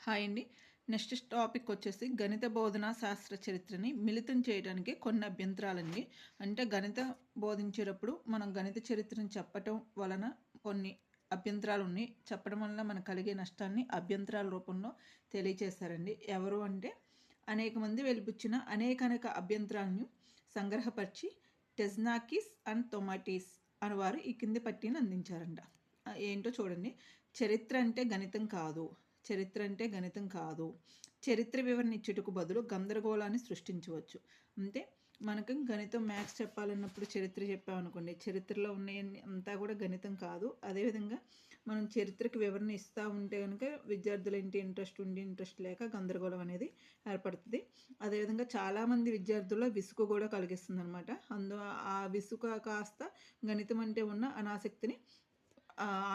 Hi అండి. Next topic వచ్చేసి గణిత బోధనా శాస్త్ర చరిత్రని మిళితం చేయడానికి కొన్ని అభ్యంతరాలండి. అంటే బోధించేటప్పుడు మనం గణిత చరిత్రను చెప్పటం వలన కొన్ని అభ్యంతరాలు ఉన్నాయి. చెప్పడం వలన మనకు కలిగే నష్టాన్ని అభ్యంతరాల రూపంలో తెలియచేశారండి. ఎవరు అంటే అనేక మంది వెలిబుచ్చిన అనేక అభ్యంతరాలను సంగ్రహపరిచి టెజ్నాకిస్ అండ్ తొమాటిస్ అనేవారు ఈ కింది పట్టీని అందించారంట. ఏంటో చూడండి. చరిత్ర అంటే గణితం కాదు. చరిత్ర అంటే గణితం కాదు. చరిత్ర వివరణ ఇచ్చుటకు బదులు గందరగోళాన్ని సృష్టించవచ్చు. అంటే మనకు గణితం మ్యాథ్స్ చెప్పాలన్నప్పుడు చరిత్ర చెప్పామనుకోండి, చరిత్రలో ఉన్నవన్నీ అంతా కూడా గణితం కాదు. అదేవిధంగా మనం చరిత్రకి వివరణ ఇస్తూ ఉంటే కనుక విద్యార్థులు ఏంటి ఇంట్రెస్ట్ లేక గందరగోళం అనేది ఏర్పడుతుంది. అదేవిధంగా చాలామంది విద్యార్థుల్లో విసుగు కూడా కలిగిస్తుంది అనమాట. ఆ విసుగు కాస్త గణితం అంటే ఉన్న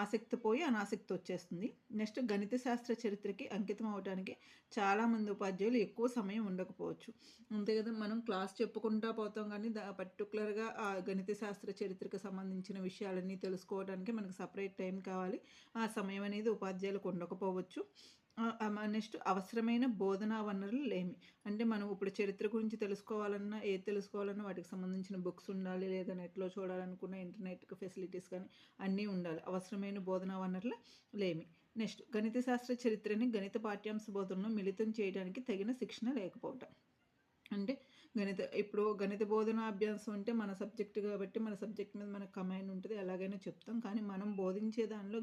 ఆసక్తి పోయి అనాసక్తి వచ్చేస్తుంది. నెక్స్ట్ గణిత శాస్త్ర చరిత్రకి అంకితం అవడానికి చాలామంది ఉపాధ్యాయులు ఎక్కువ సమయం ఉండకపోవచ్చు. అంతే కదా, మనం క్లాస్ చెప్పుకుంటా పోతాం కానీ పర్టికులర్గా ఆ గణిత శాస్త్ర చరిత్రకు సంబంధించిన విషయాలన్నీ తెలుసుకోవడానికి మనకు సపరేట్ టైం కావాలి. ఆ సమయం అనేది ఉపాధ్యాయులకు ఉండకపోవచ్చు. నెక్స్ట్ అవసరమైన బోధనా వనరులు లేమి. అంటే మనం ఇప్పుడు చరిత్ర గురించి తెలుసుకోవాలన్నా ఏది తెలుసుకోవాలన్నా వాటికి సంబంధించిన బుక్స్ ఉండాలి, లేదా నెట్లో చూడాలనుకున్న ఇంటర్నెట్ ఫెసిలిటీస్ కానీ అన్నీ ఉండాలి. అవసరమైన బోధనా వనరులు లేమి. నెక్స్ట్ గణిత శాస్త్ర చరిత్రని గణిత పాఠ్యాంశ బోధనలో మిళితం చేయడానికి తగిన శిక్షణ లేకపోవటం. అంటే ఇప్పుడు గణిత బోధన అభ్యాసం అంటే మన సబ్జెక్టు కాబట్టి మన సబ్జెక్ట్ మీద మనకు కమాండ్ ఉంటుంది, ఎలాగైనా చెప్తాం. కానీ మనం బోధించే దానిలో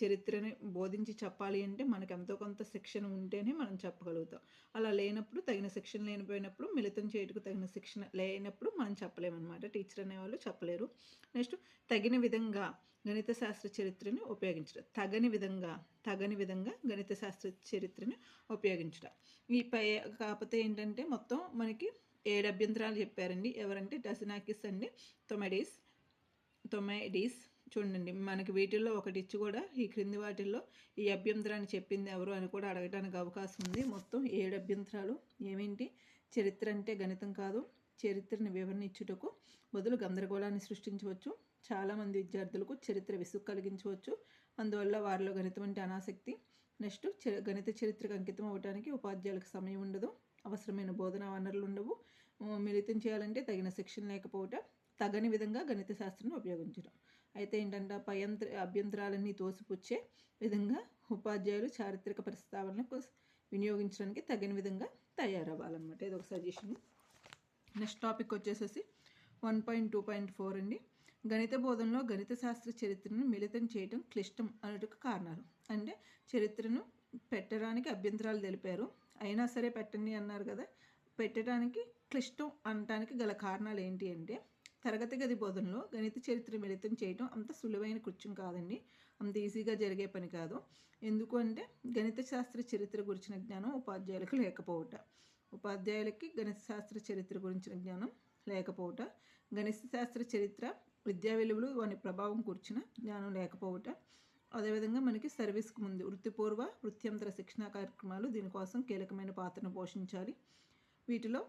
చరిత్రని బోధించి చెప్పాలి అంటే మనకు ఎంతో కొంత శిక్షణ ఉంటేనే మనం చెప్పగలుగుతాం. అలా లేనప్పుడు, తగిన శిక్షణ లేనిపోయినప్పుడు, మిళితం చేయటకు తగిన శిక్షణ లేనప్పుడు మనం చెప్పలేమన్నమాట. టీచర్ అనేవాళ్ళు చెప్పలేరు. నెక్స్ట్ తగిన విధంగా గణిత శాస్త్ర చరిత్రని ఉపయోగించడం. తగని విధంగా గణిత శాస్త్ర చరిత్రని ఉపయోగించడం. కాకపోతే ఏంటంటే మొత్తం మనకి 7 అభ్యంతరాలు చెప్పారండి. ఎవరంటే టెజ్నాకిస్ అండి, తొమైడీస్. చూడండి, మనకి వీటిల్లో ఒకటి ఇచ్చి కూడా ఈ క్రింది వాటిల్లో ఈ అభ్యంతరాన్ని చెప్పింది ఎవరు అని కూడా అడగడానికి అవకాశం ఉంది. మొత్తం 7 అభ్యంతరాలు. ఏమేంటి? చరిత్ర అంటే గణితం కాదు. చరిత్రని వివరణ ఇచ్చుటకు బదులు గందరగోళాన్ని సృష్టించవచ్చు. చాలామంది విద్యార్థులకు చరిత్ర విసుగు కలిగించవచ్చు. అందువల్ల వారిలో గణితం అంటే అనాసక్తి. నెక్స్ట్ గణిత చరిత్రకు అంకితం అవ్వడానికి ఉపాధ్యాయులకు సమయం ఉండదు. అవసరమైన బోధనా వనరులు ఉండవు. మిళితం చేయాలంటే తగిన శిక్షణ లేకపోవటం. తగని విధంగా గణిత శాస్త్రాన్ని ఉపయోగించడం. అయితే ఏంటంటే అభ్యంతరాలన్నీ తోసిపుచ్చే విధంగా ఉపాధ్యాయులు చారిత్రక ప్రస్తావనలకు వినియోగించడానికి తగిన విధంగా తయారవ్వాలన్నమాట. ఇది ఒక సజెషన్. నెక్స్ట్ టాపిక్ వచ్చేసేసి 1.2.4 అండి. గణిత బోధనలో గణిత శాస్త్ర చరిత్రను మిళితం చేయడం క్లిష్టం అనేటికి కారణాలు. అంటే చరిత్రను పెట్టడానికి అభ్యంతరాలు తెలిపారు, అయినా సరే పెట్టండి అన్నారు కదా. పెట్టడానికి క్లిష్టం అనటానికి గల కారణాలు ఏంటి అంటే, తరగతి గది బోధనలో గణిత చరిత్ర మిళితం చేయడం అంత సులువైన కృత్యం కాదండి. అంత ఈజీగా జరిగే పని కాదు. ఎందుకు అంటే గణిత శాస్త్ర చరిత్ర గురించిన జ్ఞానం ఉపాధ్యాయులకు లేకపోవట. ఉపాధ్యాయులకి గణిత శాస్త్ర చరిత్ర గురించిన జ్ఞానం లేకపోవట. గణిత శాస్త్ర చరిత్ర విద్యా విలువలు వాని ప్రభావం కూర్చిన జ్ఞానం లేకపోవట. అదేవిధంగా మనకి సర్వీస్కి ముందు వృత్తిపూర్వ వృత్యంతర శిక్షణా కార్యక్రమాలు దీనికోసం కీలకమైన పాత్రను పోషించాలి. వీటిలో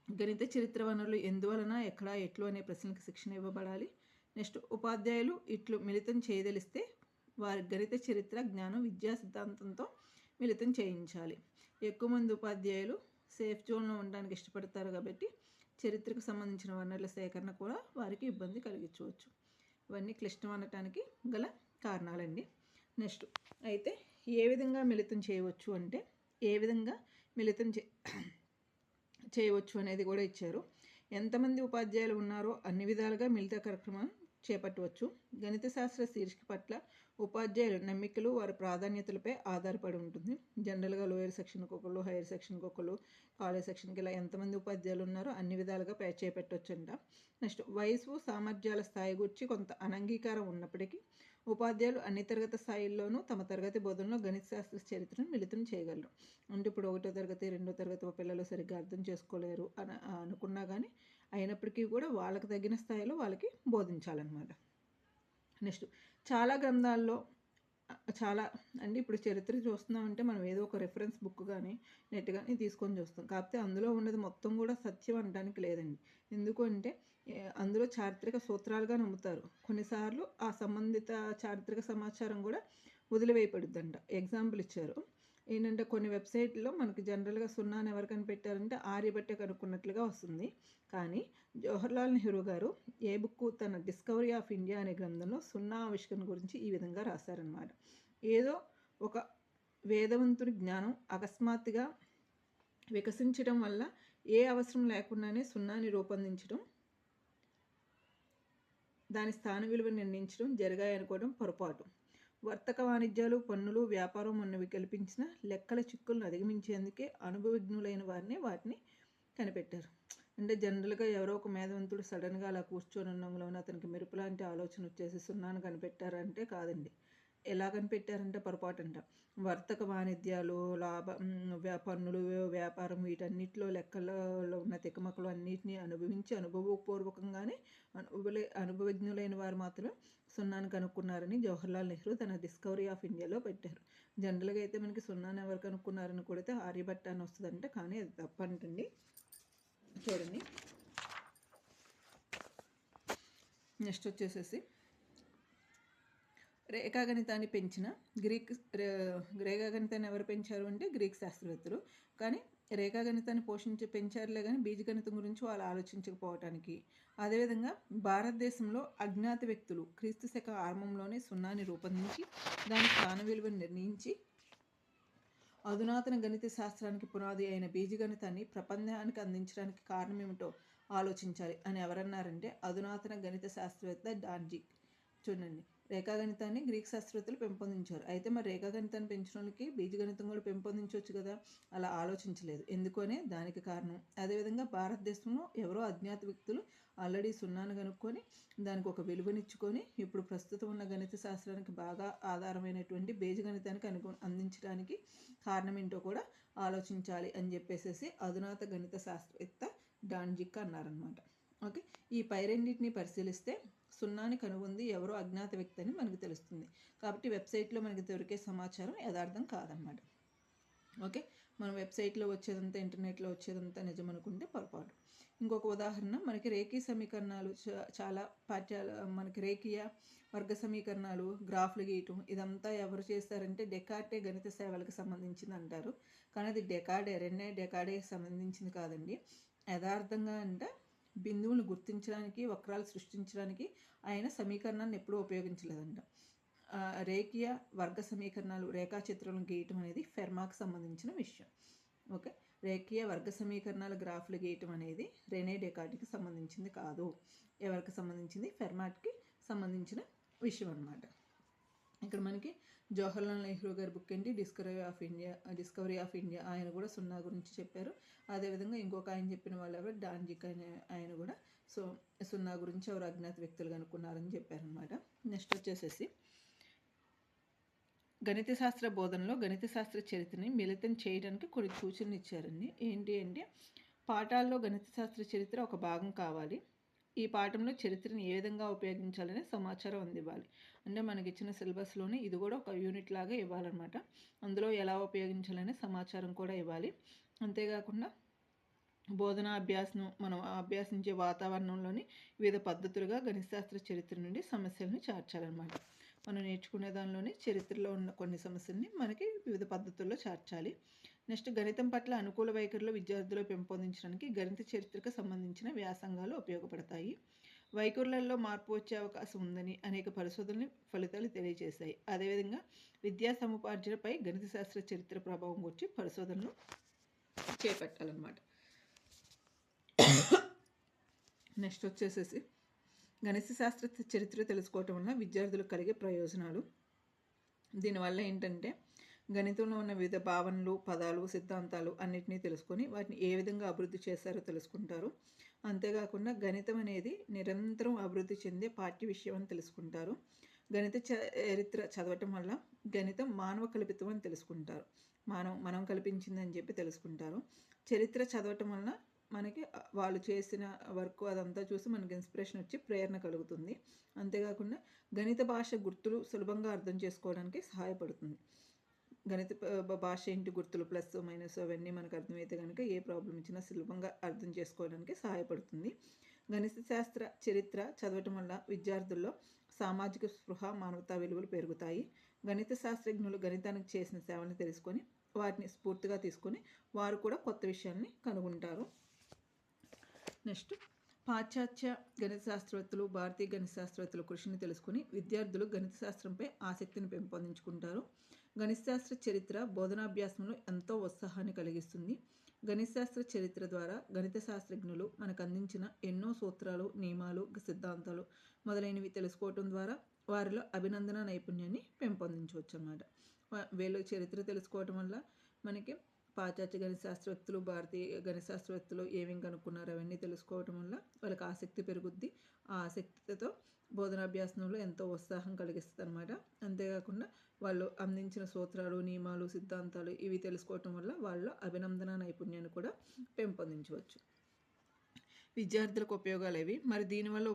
గణిత చరిత్ర వనరులు ఎందువలన, ఎక్కడ, ఎట్లు అనే ప్రశ్నలకు శిక్షణ ఇవ్వబడాలి. నెక్స్ట్ ఉపాధ్యాయులు ఇట్లు మిళితం చేయదలిస్తే వారి గణిత చరిత్ర జ్ఞానం విద్యా సిద్ధాంతంతో మిళితం చేయించాలి. ఎక్కువ మంది ఉపాధ్యాయులు సేఫ్ జోన్లో ఉండడానికి ఇష్టపడతారు కాబట్టి చరిత్రకు సంబంధించిన వనరుల సేకరణ కూడా వారికి ఇబ్బంది కలిగించవచ్చు. ఇవన్నీ క్లిష్టం అనటానికి గల కారణాలండి. నెక్స్ట్ అయితే ఏ విధంగా మిళితం చేయవచ్చు అంటే, ఏ విధంగా మిళితం చేయవచ్చు అనేది కూడా ఇచ్చారు. ఎంతమంది ఉపాధ్యాయులు ఉన్నారో అన్ని విధాలుగా మిళిత కార్యక్రమం చేపట్టవచ్చు. గణిత శాస్త్ర శీర్షిక పట్ల ఉపాధ్యాయుల నమ్మికలు వారి ప్రాధాన్యతలపై ఆధారపడి ఉంటుంది. జనరల్గా లోయర్ సెక్షన్కి ఒకళ్ళు, హైయర్ సెక్షన్కి ఒకళ్ళు, కాలేజ్ సెక్షన్కి ఇలా ఎంతమంది ఉపాధ్యాయులు ఉన్నారో అన్ని విధాలుగా చేపట్టవచ్చంట. నెక్స్ట్ వయసు సామర్థ్యాల స్థాయి గురించి కొంత అనంగీకారం ఉన్నప్పటికీ ఉపాధ్యాయులు అన్ని తరగతి స్థాయిల్లోనూ తమ తరగతి బోధనలో గణిత శాస్త్ర చరిత్రను మిళితం చేయగలరు. అంటే ఇప్పుడు 1వ తరగతి 2వ తరగతి పిల్లలు సరిగ్గా అర్థం చేసుకోలేరు అని అనుకున్నా కానీ అయినప్పటికీ కూడా వాళ్ళకి తగిన స్థాయిలో వాళ్ళకి బోధించాలన్నమాట. నెక్స్ట్ చాలా గ్రంథాల్లో అంటే ఇప్పుడు చరిత్ర చూస్తున్నామంటే మనం ఏదో ఒక రెఫరెన్స్ బుక్ కానీ నెట్ కానీ తీసుకొని చూస్తాం. కాకపోతే అందులో ఉన్నది మొత్తం కూడా సత్యం అనడానికి లేదండి. ఎందుకంటే అందులో చారిత్రక సూత్రాలుగా నమ్ముతారు. కొన్నిసార్లు ఆ సంబంధిత చారిత్రక సమాచారం కూడా వదిలివేయబడుద్దంట. ఎగ్జాంపుల్ ఇచ్చారు. ఏంటంటే కొన్ని వెబ్సైట్‌లో మనకి జనరల్‌గా సున్నాని ఎవరు కనిపెట్టారంటే ఆర్యభట్టే కనుక్కున్నట్లుగా వస్తుంది. కానీ జవహర్లాల్ నెహ్రూ గారు ఏ బుక్కు తన 'డిస్కవరీ ఆఫ్ ఇండియా' అనే గ్రంథంలో సున్నా ఆవిష్కరణ గురించి ఈ విధంగా రాశారనమాట. ఏదో ఒక వేదవంతుని జ్ఞానం అకస్మాత్తుగా వికసించడం వల్ల ఏ అవసరం లేకుండానే సున్నాని రూపొందించడం, దాని స్థాన విలువ నిర్ణయించడం జరిగాయనుకోవడం పొరపాటు. వర్తక వాణిజ్యాలు, పన్నులు, వ్యాపారం అన్నవి కల్పించిన లెక్కల చిక్కులను అధిగమించేందుకే అనుభవజ్ఞులైన వారిని వాటిని కనిపెట్టారు. అంటే జనరల్‌గా ఎవరో ఒక మేధావంతుడు సడన్‌గా అలా కూర్చొని ఉన్నంలోనే అతనికి మెరుపు లాంటి ఆలోచన వచ్చేసి సున్నాను కనిపెట్టారంటే కాదండి. ఎలా కనిపెట్టారంటే పొరపాటంట. వర్తక వాణిజ్యాలు, పన్నులు, వ్యాపారం వీటన్నిటిలో లెక్కల్లో ఉన్న తికమకలు అన్నిటిని అనుభవించి అనుభవపూర్వకంగానే అనుభవజ్ఞులైన వారు మాత్రమే సున్నాను కనుక్కున్నారని జవహర్లాల్ నెహ్రూ తన 'డిస్కవరీ ఆఫ్ ఇండియాలో' పెట్టారు. జనరల్‌గా అయితే మనకి సున్నాను ఎవరు కనుక్కున్నారని కొడితే ఆర్యభట్ట అని వస్తుందంటే, కానీ అది తప్పంటండి. చూడండి. నెక్స్ట్ వచ్చేసేసి రేఖాగణితాన్ని పెంచిన రేఖాగణితాన్ని ఎవరు పెంచారు అంటే గ్రీక్ శాస్త్రవేత్తలు. కానీ రేఖాగణితాన్ని పెంచారులే కానీ బీజగణితం గురించి వాళ్ళు ఆలోచించకపోవటానికి, అదేవిధంగా భారతదేశంలో అజ్ఞాత వ్యక్తులు క్రీస్తు శక ఆరంభంలోనే సున్నాని రూపొందించి దాని స్థాన విలువను నిర్ణయించి అధునాతన గణిత శాస్త్రానికి పునాది అయిన బీజగణితాన్ని ప్రపంచానికి అందించడానికి కారణం ఏమిటో ఆలోచించాలి అని ఎవరన్నారంటే అధునాతన గణిత శాస్త్రవేత్త డాన్జీ. చూడండి, రేఖాగణితాన్ని గ్రీక్ శాస్త్రవేత్తలు పెంపొందించారు. అయితే మరి రేఖాగణితాన్ని పెంచడానికి బీజగణితం కూడా పెంపొందించవచ్చు కదా, అలా ఆలోచించలేదు. ఎందుకనే దానికి కారణం. అదేవిధంగా భారతదేశంలో ఎవరో అజ్ఞాత వ్యక్తులు ఆల్రెడీ సున్నాను కనుక్కొని దానికి ఒక విలువనిచ్చుకొని ఇప్పుడు ప్రస్తుతం ఉన్న గణిత శాస్త్రానికి బాగా ఆధారమైనటువంటి బీజగణితానికి అందించడానికి కారణం ఏంటో కూడా ఆలోచించాలి అని చెప్పేసి అధునాత గణిత శాస్త్రవేత్త డాన్జిక్ అన్నారనమాట. ఓకే, ఈ పై రెండింటిని పరిశీలిస్తే సున్నాని కనుగొంది ఎవరో అజ్ఞాత వ్యక్తి అని మనకు తెలుస్తుంది. కాబట్టి వెబ్సైట్లో మనకి దొరికే సమాచారం యథార్థం కాదనమాట. ఓకే, మన వెబ్సైట్లో వచ్చేదంతా, ఇంటర్నెట్లో వచ్చేదంతా నిజం అనుకుంటే పొరపాటు. ఇంకొక ఉదాహరణ, మనకి రేఖీ సమీకరణాలు చాలా పాఠ్యాలు, మనకి రేఖీయ వర్గ సమీకరణాలు, గ్రాఫ్లు గీయటం ఇదంతా ఎవరు చేస్తారంటే డెకార్టే గణిత సేవలకు సంబంధించింది అంటారు. కానీ అది రెన్నే డెకార్డే సంబంధించింది కాదండి. యథార్థంగా అంటే బిందువులను గుర్తించడానికి, వక్రాలు సృష్టించడానికి ఆయన సమీకరణాన్ని ఎప్పుడూ ఉపయోగించలేదంట. రేఖీయ వర్గ సమీకరణాలు, రేఖాచిత్రాలను గీయటం అనేది ఫెర్మాకు సంబంధించిన విషయం. ఓకే, రేఖీయ వర్గ సమీకరణాల గ్రాఫ్లు గీయటం అనేది రెనే డెకార్ట్కి సంబంధించింది కాదు. ఎవరికి సంబంధించింది? ఫెర్మాట్కి సంబంధించిన విషయం అన్నమాట. ఇక్కడ మనకి జవహర్లాల్ నెహ్రూ గారి బుక్ ఏంటి, డిస్కవరీ ఆఫ్ ఇండియా. ఆయన కూడా సున్నా గురించి చెప్పారు. అదేవిధంగా ఇంకొక ఆయన చెప్పిన వాళ్ళు ఎవరు, డాన్జిక్ ఆయన కూడా సున్నా గురించి ఎవరు అజ్ఞాత వ్యక్తులు కనుక్కున్నారని చెప్పారనమాట. నెక్స్ట్ వచ్చేసేసి గణిత శాస్త్ర బోధనలో గణిత శాస్త్ర చరిత్రని మిళితం చేయడానికి కొన్ని సూచనలు ఇచ్చారండి. ఏంటి అంటే, పాఠాల్లో గణిత శాస్త్ర చరిత్ర ఒక భాగం కావాలి. ఈ పాఠంలో చరిత్రను ఏ విధంగా ఉపయోగించాలనే సమాచారం అందివ్వాలి. అంటే మనకి ఇచ్చిన సిలబస్లోనే ఇది కూడా ఒక యూనిట్ లాగా ఇవ్వాలన్నమాట. అందులో ఎలా ఉపయోగించాలనే సమాచారం కూడా ఇవ్వాలి. అంతేకాకుండా బోధనా అభ్యాసం, మనం అభ్యాసించే వాతావరణంలోని వివిధ పద్ధతులుగా గణిత శాస్త్ర చరిత్ర నుండి సమస్యలను చేర్చాలన్నమాట. మనం నేర్చుకునే దానిలోని చరిత్రలో ఉన్న కొన్ని సమస్యల్ని మనకి వివిధ పద్ధతుల్లో చేర్చాలి. నెక్స్ట్, గణితం పట్ల అనుకూల వైఖరిలో విద్యార్థులు పెంపొందించడానికి గణిత చరిత్రకు సంబంధించిన వ్యాసంగాలు ఉపయోగపడతాయి. వైఖరులలో మార్పు వచ్చే అవకాశం ఉందని అనేక పరిశోధనలు ఫలితాలు తెలియజేశాయి. అదేవిధంగా విద్యా సముపార్జనపై గణిత శాస్త్ర చరిత్ర ప్రభావం గురించి పరిశోధనలు చేపట్టాలన్నమాట. నెక్స్ట్ వచ్చేసేసి గణిత శాస్త్ర చరిత్ర తెలుసుకోవటం వల్ల విద్యార్థులకు కలిగే ప్రయోజనాలు. దీనివల్ల ఏంటంటే గణితంలో ఉన్న వివిధ భావనలు, పదాలు, సిద్ధాంతాలు అన్నిటినీ తెలుసుకొని వాటిని ఏ విధంగా అభివృద్ధి చేశారో తెలుసుకుంటారు. అంతేకాకుండా గణితం అనేది నిరంతరం అభివృద్ధి చెందే పాఠ్య విషయం అని తెలుసుకుంటారు. గణిత చరిత్ర చదవటం వల్ల గణితం మానవ కల్పితం అని తెలుసుకుంటారు. మనం కల్పించిందని చెప్పి తెలుసుకుంటారు. చరిత్ర చదవటం వలన మనకి వాళ్ళు చేసిన వర్క్ అదంతా చూసి మనకి ఇన్స్పిరేషన్ వచ్చి ప్రేరణ కలుగుతుంది. అంతేకాకుండా గణిత భాష గుర్తులు సులభంగా అర్థం చేసుకోవడానికి సహాయపడుతుంది. గణిత భాష ఏంటి, గుర్తులు ప్లస్ మైనస్ అవన్నీ మనకు అర్థమైతే కనుక ఏ ప్రాబ్లం ఇచ్చినా సులభంగా అర్థం చేసుకోవడానికి సహాయపడుతుంది. గణిత శాస్త్ర చరిత్ర చదవటం వల్ల విద్యార్థుల్లో సామాజిక స్పృహ, మానవతా విలువలు పెరుగుతాయి. గణిత శాస్త్రజ్ఞులు గణితానికి చేసిన సేవలను తెలుసుకొని వాటిని స్ఫూర్తిగా తీసుకొని వారు కూడా కొత్త విషయాన్ని కనుగొంటారు. నెక్స్ట్, పాశ్చాత్య గణిత శాస్త్రవేత్తలు భారతీయ గణిత శాస్త్రవేత్తల కృషిని తెలుసుకుని విద్యార్థులు గణిత శాస్త్రంపై ఆసక్తిని పెంపొందించుకుంటారు. గణిత శాస్త్ర చరిత్ర బోధనాభ్యాసంలో ఎంతో ఉత్సాహాన్ని కలిగిస్తుంది. గణిత శాస్త్ర చరిత్ర ద్వారా గణిత శాస్త్రజ్ఞులు మనకు అందించిన ఎన్నో సూత్రాలు, నియమాలు, సిద్ధాంతాలు మొదలైనవి తెలుసుకోవటం ద్వారా వారిలో అభినందన నైపుణ్యాన్ని పెంపొందించవచ్చు అన్నమాట. వీళ్ళ చరిత్ర తెలుసుకోవటం వల్ల మనకి పాశ్చాత్య గణిత శాస్త్రవేత్తలు, భారతీయ గణిత శాస్త్రవేత్తలు ఏమేమి కనుక్కున్నారు అవన్నీ తెలుసుకోవటం వల్ల వాళ్ళకి ఆసక్తి పెరుగుద్ది. ఆ ఆసక్తితో బోధనాభ్యాసంలో ఎంతో ఉత్సాహం కలిగిస్తుంది అనమాట. అంతేకాకుండా వాళ్ళు అందించిన సూత్రాలు, నియమాలు, సిద్ధాంతాలు ఇవి తెలుసుకోవటం వల్ల వాళ్ళ అభినందన నైపుణ్యాన్ని కూడా పెంపొందించవచ్చు. విద్యార్థులకు ఉపయోగాలు ఏవి? మరి దీనివల్ల